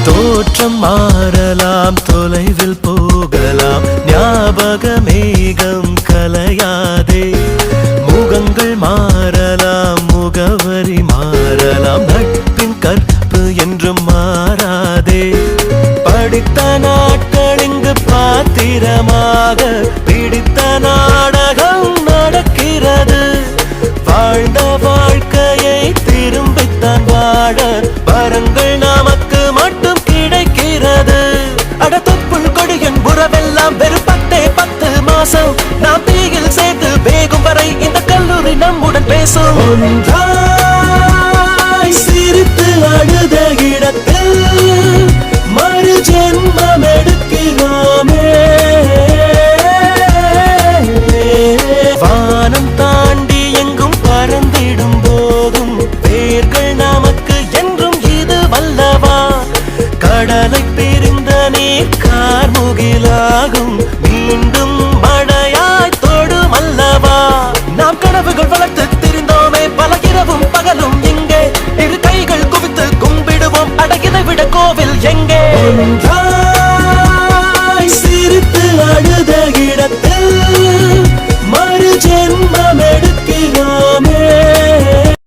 தோற்றம் மாறலாம், தொலைவில் போகலாம், ஞாபக மேகம் கலையாதே. முகங்கள் மாறலாம், முகவரி மாறலாம், நட்பின் கற்பு என்றும் மாறாதே. படித்த நாட்கள் இங்கு பாத்திரமாக, பிடித்த நாடகம் நடக்கிறது. வாழ்ந்த வாழ்க்கையை திரும்பித்தான் வாழ வரங்கள் நமக்கு மட்டும் கிடைக்கிறது. அடத்தொப்புள் கொடியின் உறவெல்லாம் வெறுப்பட்டே 10 மாசம். நாம் தீயில் சேர்த்து வேகும் வரை இந்த கல்லூரி நம்முடன் பேசும். ஒன்றாய் சிரித்து அழுத இடத்தில் மறு ஜென்மம் எடுக்கிறோமே. வானம் தாண்டி எங்கும் பறந்திடும் போதும் வேர்கள் நமக்கு என்றும் இது வல்லவா. கடலை பிரிந்த நீர் கார்முகிலாகும், மீண்டும்